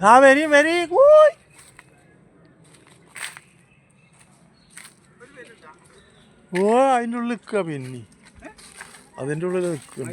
ആ വരി വരി കൂയ്. ഓ അതിൻ്റെ ഉള്ളിൽ നിൽക്കുക പിന്നെ അതിൻ്റെ ഉള്ളിൽ നിൽക്കുക.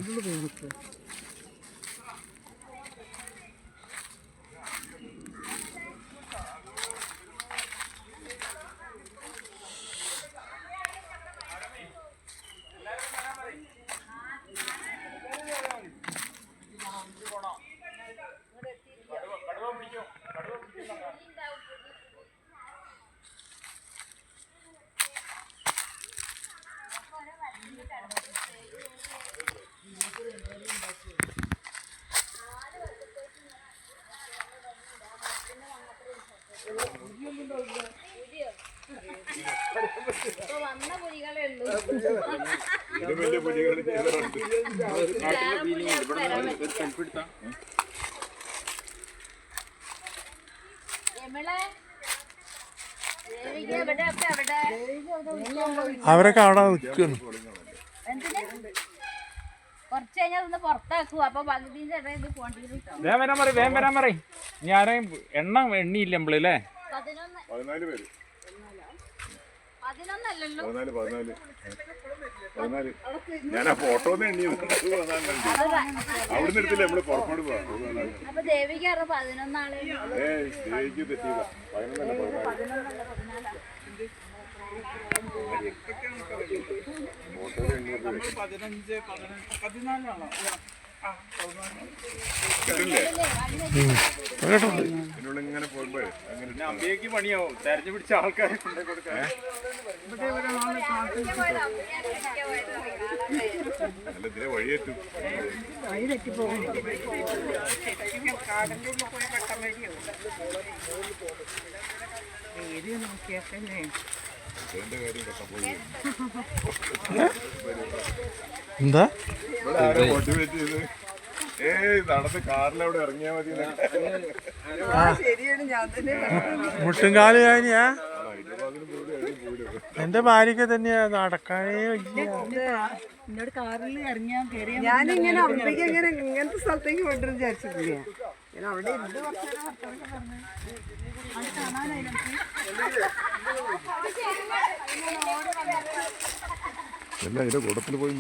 അവരൊക്കെ അവിടെ നിൽക്കുന്നു. വേഗം വരാൻ പറയും. ഞാൻ എണ്ണിയില്ല നമ്മളല്ലേ? 14 പേര്. 14. ഞാൻ ആ ഫോട്ടോ എണ്ണി അവിടെ നിർത്തില്ല നമ്മള് പുറത്തോട്ട് പോവാം. ദേവിക്ക് തെറ്റിയതാ. 14 ഇങ്ങനെ പോകുമ്പോഴേ അങ്ങനെ അമ്മയ്ക്ക് പണിയാവും. തെരഞ്ഞു പിടിച്ച ആൾക്കാരെ കൊണ്ടേ കൊടുക്കാൻ. അല്ല ഇതിനെ വഴിയേറ്റും. എന്താ മോട്ടിവേറ്റ് ചെയ്ത് നടന്ന് കാറിലവിടെ ഇറങ്ങിയാ മതി. മുട്ടുംകാല് കഴിഞ്ഞാ എന്റെ ഭാര്യക്ക് തന്നെയാ നടക്കാനേ എന്നോട് കാറിൽ ഇറങ്ങിയാൽ ഞാനിങ്ങനെ അമ്മയ്ക്ക് എങ്ങനെ ഇങ്ങനത്തെ സ്ഥലത്തേക്ക് കൊണ്ടുവരും വിചാരിച്ചിട്ടില്ല. ഞാൻ അവിടെ ഇരുന്ന് എല്ലാം അതിന്റെ കൂട്ടത്തിൽ പോയി.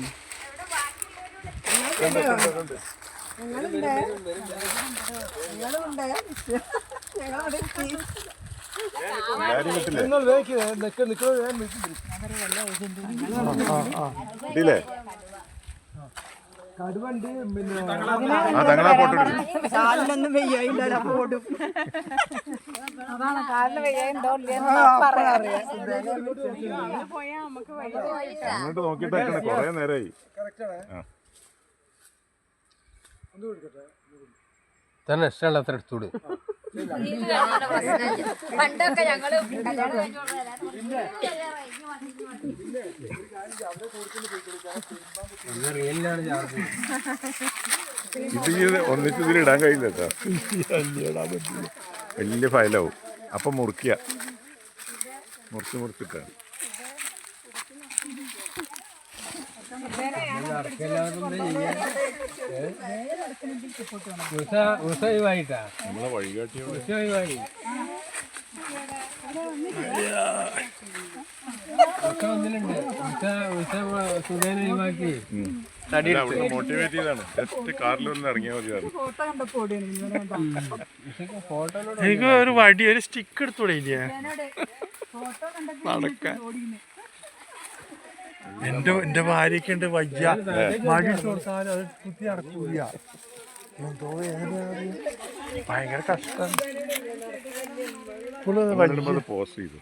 കിട്ടിയില്ലേ? കാലിനൊന്നും വെയ്യായില്ല ഓടും. അതാണ് കാലിന് അങ്ങോട്ട് നോക്കിയിട്ടേക്കണേ. കൊറേ നേരമായി. തന്നെ ഇഷ്ടമല്ല അത്ര എടുത്തോട്. പണ്ടൊക്കെ ഞങ്ങള് ഇത് ഒന്നിച്ച് ഇതിലിടാൻ കഴിയില്ല കേട്ടോ. വലിയ ഫയലാവും. അപ്പൊ മുറിക്കുക. മുറിച്ചിട്ടാണ് നമ്മളെ വഴികാട്ടിയോട് മോട്ടിവേറ്റ് ചെയ്താണ്. ജസ്റ്റ് കാറിലൊന്നും ഇറങ്ങിയാൽ മതി. എനിക്ക് ഒരു വടി ഒരു സ്റ്റിക്ക് എടുത്തൂടെ ഇല്ലേ നടക്കാൻ? എന്റെ ഭാര്യക്ക് ഉണ്ട് വയ്യ. വടി ഇട്ട് കൊടുത്താലും അത് കുത്തി നടക്കൂല. എന്തോ ഭയങ്കര കഷ്ടം. പോസ്റ്റ് ചെയ്തു.